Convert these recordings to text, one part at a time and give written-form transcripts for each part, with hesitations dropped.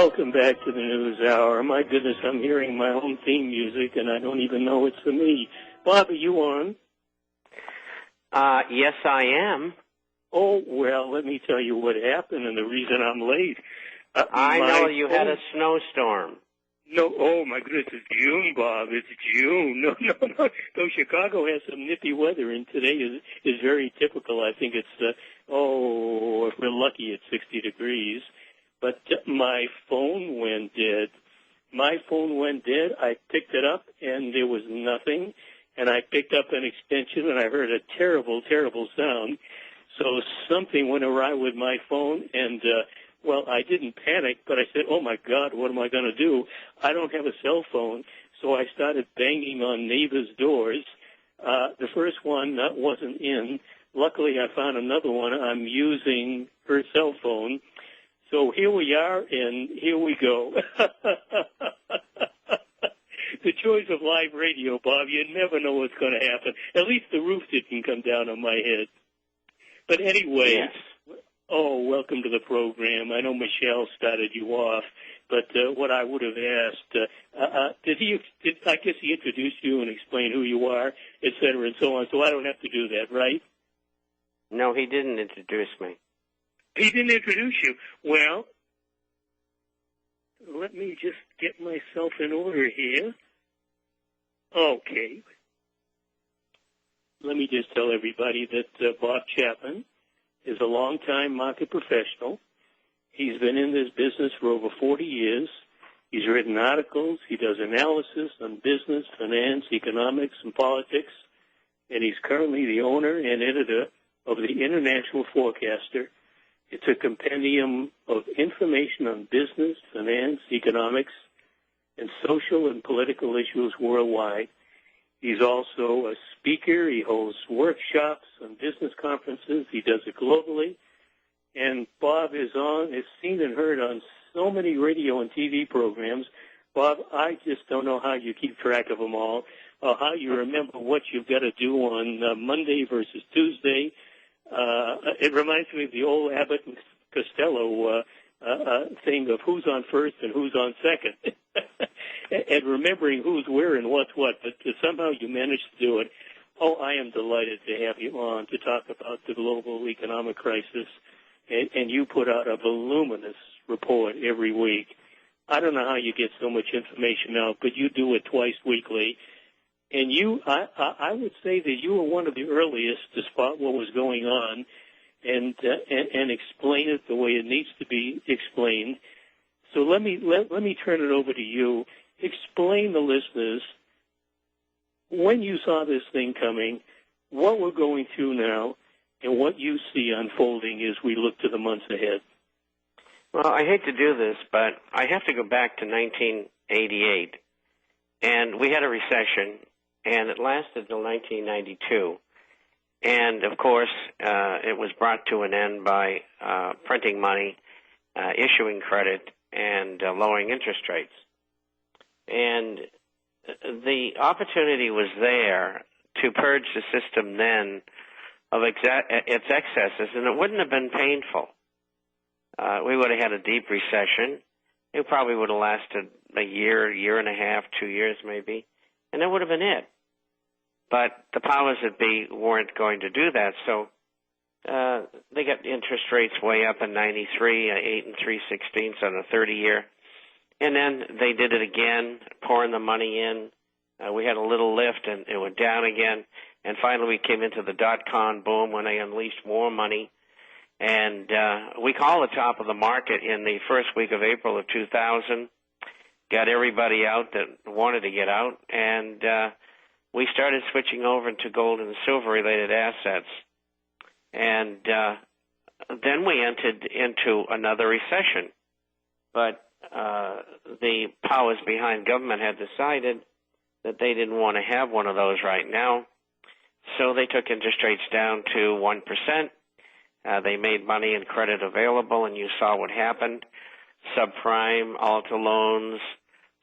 Welcome back to the News Hour. My goodness, I'm hearing my own theme music, and I don't even know it's for me. Bob, are you on? Yes, I am. Oh, well, let me tell you what happened and the reason I'm late. I know you had a snowstorm. No, oh, my goodness, it's June, Bob. It's June. No. So Chicago has some nippy weather, and today is very typical. I think it's, if we're lucky, it's 60 degrees. But my phone went dead. I picked it up, and there was nothing. And I picked up an extension, and I heard a terrible, terrible sound. So something went awry with my phone, and, I didn't panic, but I said, oh, my God, what am I going to do? I don't have a cell phone. So I started banging on neighbors' doors. The first one wasn't in. Luckily, I found another one. I'm using her cell phone. So here we are, and here we go. The joys of live radio, Bob. You never know what's going to happen. At least the roof didn't come down on my head. But anyway, yes. Welcome to the program. I know Michelle started you off, but what I would have asked, I guess he introduced you and explained who you are, et cetera, and so on, so I don't have to do that, right? No, he didn't introduce me. He didn't introduce you. Well, let me just get myself in order here. Okay. Let me just tell everybody that Bob Chapman is a longtime market professional. He's been in this business for over 40 years. He's written articles. He does analysis on business, finance, economics, and politics. And he's currently the owner and editor of the International Forecaster. It's a compendium of information on business, finance, economics, and social and political issues worldwide. He's also a speaker. He holds workshops and business conferences. He does it globally. And Bob is seen and heard on so many radio and TV programs. Bob, I just don't know how you keep track of them all, or how you remember what you've got to do on Monday versus Tuesday. It reminds me of the old Abbott and Costello thing of who's on first and who's on second, and remembering who's where and what's what. But somehow you managed to do it. Oh, I am delighted to have you on to talk about the global economic crisis, and you put out a voluminous report every week. I don't know how you get so much information out, but you do it twice weekly. And I would say that you were one of the earliest to spot what was going on and explain it the way it needs to be explained. So let me turn it over to you. Explain the listeners, when you saw this thing coming, what we're going through now, and what you see unfolding as we look to the months ahead. Well, I hate to do this, but I have to go back to 1988, and we had a recession, and it lasted until 1992. And, of course, it was brought to an end by printing money, issuing credit, and lowering interest rates. And the opportunity was there to purge the system then of its excesses, and it wouldn't have been painful. We would have had a deep recession. It probably would have lasted a year, year and a half, 2 years maybe, and that would have been it. But the powers that be weren't going to do that, so they got interest rates way up in 93, 8 3/16 on a 30-year. And then they did it again, pouring the money in. We had a little lift, and it went down again. And finally we came into the dot-com boom when they unleashed more money. And we called the top of the market in the first week of April of 2000, got everybody out that wanted to get out, and we started switching over to gold and silver-related assets. And then we entered into another recession. But the powers behind government had decided that they didn't want to have one of those right now, so they took interest rates down to 1%. They made money and credit available, and you saw what happened. Subprime, auto loans,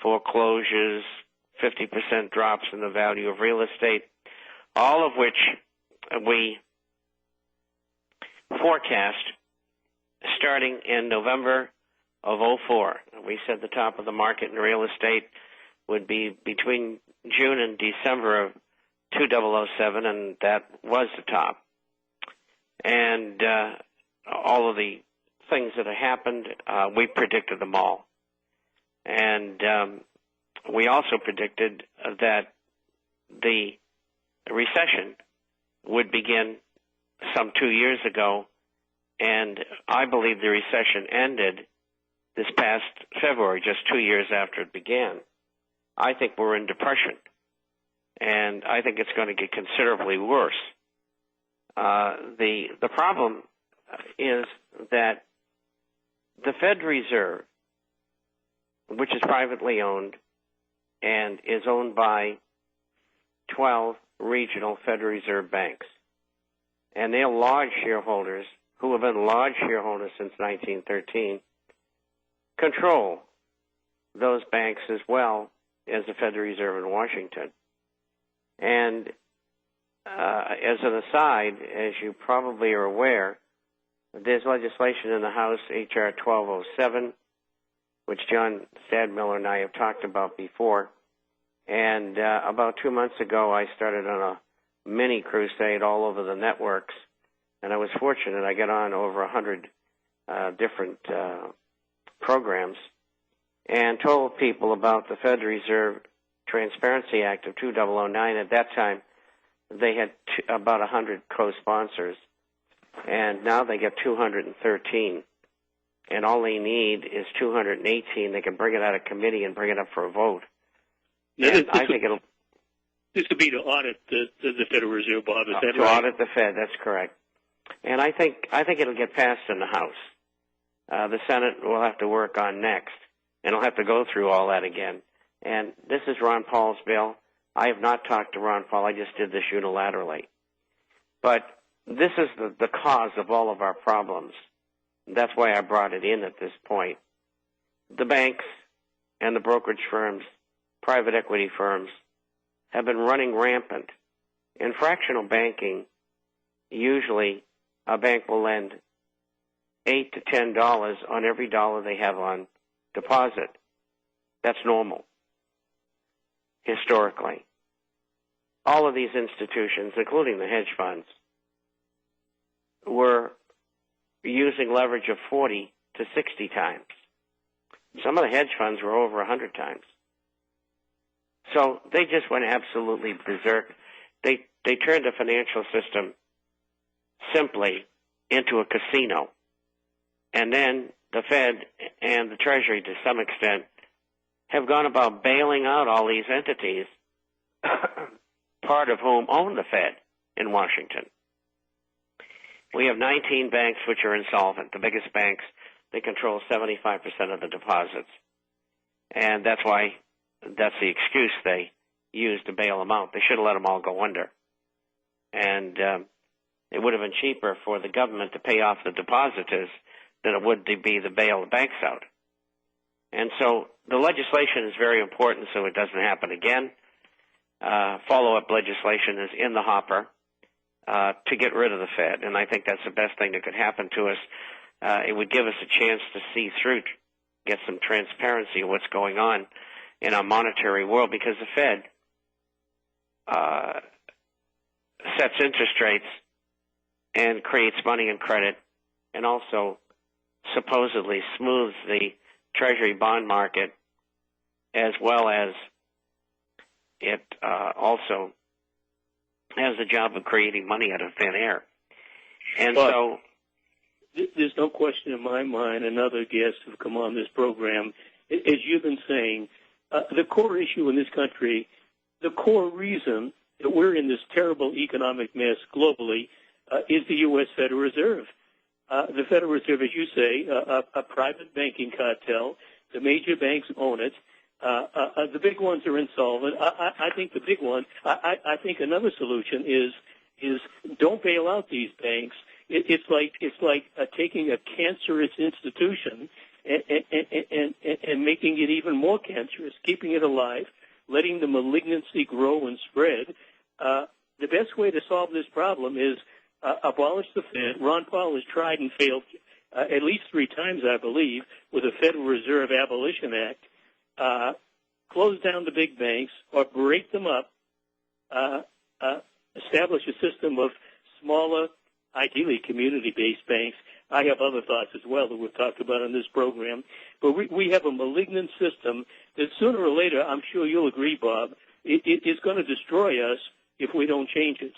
foreclosures, 50% drops in the value of real estate, all of which we forecast starting in November of '04. We said the top of the market in real estate would be between June and December of 2007, and that was the top. And all of the things that have happened, we predicted them all. And we also predicted that the recession would begin some 2 years ago, and I believe the recession ended this past February, just 2 years after it began. I think we're in depression, and I think it's going to get considerably worse. The problem is that the Fed Reserve, which is privately owned and is owned by 12 regional Federal Reserve banks, and they're large shareholders who have been large shareholders since 1913, control those banks as well as the Federal Reserve in Washington. And as an aside, as you probably are aware, there's legislation in the House, H.R. 1207, which John Stadmiller and I have talked about before. And about 2 months ago, I started on a mini crusade all over the networks, and I was fortunate. I got on over 100 different programs and told people about the Federal Reserve Transparency Act of 2009. At that time, they had about 100 co-sponsors, and now they get 213. And all they need is 218. They can bring it out of committee and bring it up for a vote. Now, I think it'll. This would be to audit the Federal Reserve, Bob. Is that to right? Audit the Fed. That's correct. And I think it'll get passed in the House. The Senate will have to work on next, and it'll have to go through all that again. And this is Ron Paul's bill. I have not talked to Ron Paul. I just did this unilaterally. But this is the cause of all of our problems. That's why I brought it in at this point. The banks and the brokerage firms, private equity firms, have been running rampant. In fractional banking, usually a bank will lend $8 to $10 on every dollar they have on deposit. That's normal, historically. All of these institutions, including the hedge funds, were using leverage of 40 to 60 times. Some of the hedge funds were over 100 times. So they just went absolutely berserk. They turned the financial system simply into a casino. And then the Fed and the Treasury, to some extent, have gone about bailing out all these entities, part of whom own the Fed in Washington. We have 19 banks which are insolvent. The biggest banks, they control 75% of the deposits. And that's why that's the excuse they use to bail them out. They should have let them all go under. And it would have been cheaper for the government to pay off the depositors than it would to be to bail the banks out. And so the legislation is very important so it doesn't happen again. Follow-up legislation is in the hopper to get rid of the Fed, and I think that's the best thing that could happen to us. It would give us a chance to see through, get some transparency of what's going on in our monetary world, because the Fed sets interest rates and creates money and credit, and also supposedly smooths the Treasury bond market, as well as it also has the job of creating money out of thin air. And but so there's no question in my mind, and other guests who've come on this program, as you've been saying, the core issue in this country, the core reason that we're in this terrible economic mess globally is the U.S. Federal Reserve. The Federal Reserve, as you say, a private banking cartel. The major banks own it. The big ones are insolvent. I think the big one. I think another solution is don't bail out these banks. It's like taking a cancerous institution and making it even more cancerous, keeping it alive, letting the malignancy grow and spread. The best way to solve this problem is abolish the Fed. Ron Paul has tried and failed at least 3 times, I believe, with the Federal Reserve Abolition Act, close down the big banks or break them up, establish a system of smaller, ideally community-based banks. I have other thoughts as well that we've talked about on this program. But we have a malignant system that sooner or later, I'm sure you'll agree, Bob, it's going to destroy us if we don't change it.